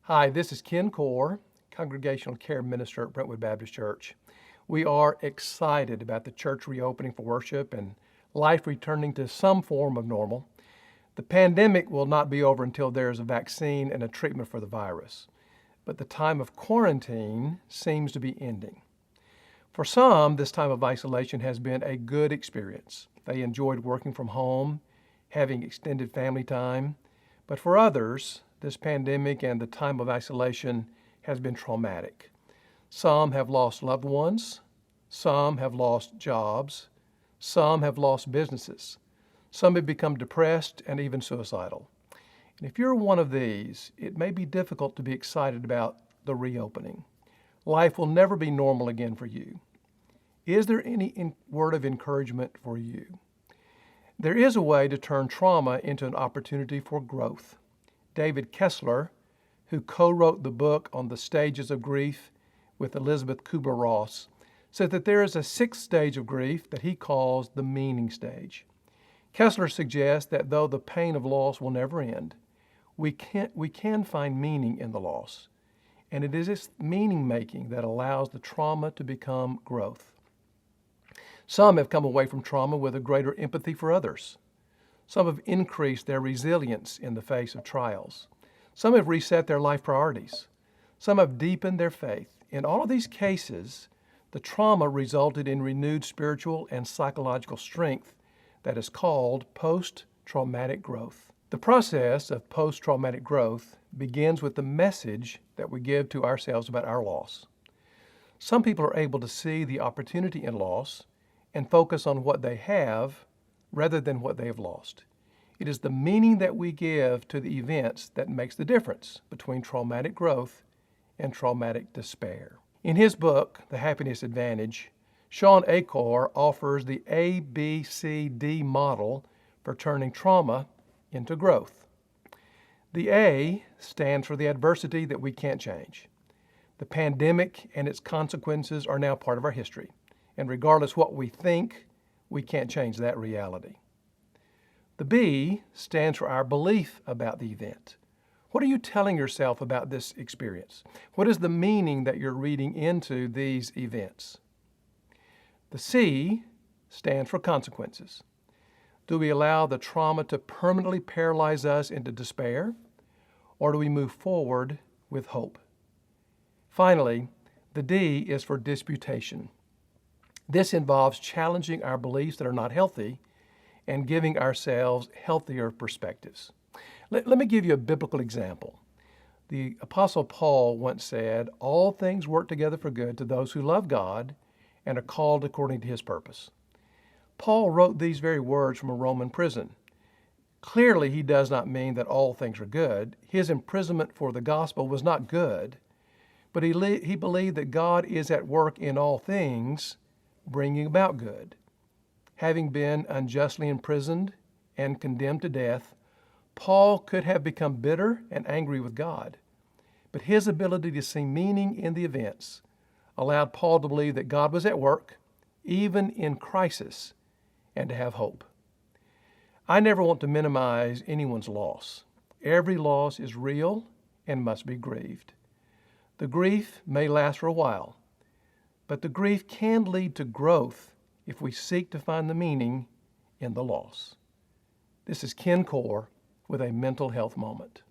Hi, this is Ken Core, Congregational Care Minister at Brentwood Baptist Church. We are excited about the church reopening for worship and life returning to some form of normal. The pandemic will not be over until there is a vaccine and a treatment for the virus, but the time of quarantine seems to be ending. For some, this time of isolation has been a good experience. They enjoyed working from home, having extended family time, but for others, this pandemic and the time of isolation has been traumatic. Some have lost loved ones, some have lost jobs, some have lost businesses, some have become depressed and even suicidal. And if you're one of these, it may be difficult to be excited about the reopening. Life will never be normal again for you. Is there any word of encouragement for you? There is a way to turn trauma into an opportunity for growth. David Kessler, who co-wrote the book on the stages of grief with Elizabeth Kubler-Ross, said that there is a sixth stage of grief that he calls the meaning stage. Kessler suggests that though the pain of loss will never end, we can find meaning in the loss. And it is this meaning making that allows the trauma to become growth. Some have come away from trauma with a greater empathy for others. Some have increased their resilience in the face of trials. Some have reset their life priorities. Some have deepened their faith. In all of these cases, the trauma resulted in renewed spiritual and psychological strength that is called post-traumatic growth. The process of post-traumatic growth begins with the message that we give to ourselves about our loss. Some people are able to see the opportunity in loss and focus on what they have rather than what they have lost. It is the meaning that we give to the events that makes the difference between traumatic growth and traumatic despair. In his book, The Happiness Advantage, Shawn Achor offers the ABCD model for turning trauma into growth. The A stands for the adversity that we can't change. The pandemic and its consequences are now part of our history, and regardless what we think, we can't change that reality. The B stands for our belief about the event. What are you telling yourself about this experience? What is the meaning that you're reading into these events? The C stands for consequences. Do we allow the trauma to permanently paralyze us into despair, or do we move forward with hope? Finally, the D is for disputation. This involves challenging our beliefs that are not healthy and giving ourselves healthier perspectives. Let me give you a biblical example. The Apostle Paul once said, "All things work together for good to those who love God and are called according to his purpose." Paul wrote these very words from a Roman prison. Clearly, he does not mean that all things are good. His imprisonment for the gospel was not good, but he believed that God is at work in all things, bringing about good. Having been unjustly imprisoned and condemned to death, Paul could have become bitter and angry with God, but his ability to see meaning in the events allowed Paul to believe that God was at work, even in crisis, and to have hope. I never want to minimize anyone's loss. Every loss is real and must be grieved. The grief may last for a while, but the grief can lead to growth if we seek to find the meaning in the loss. This is Ken Core with a mental health moment.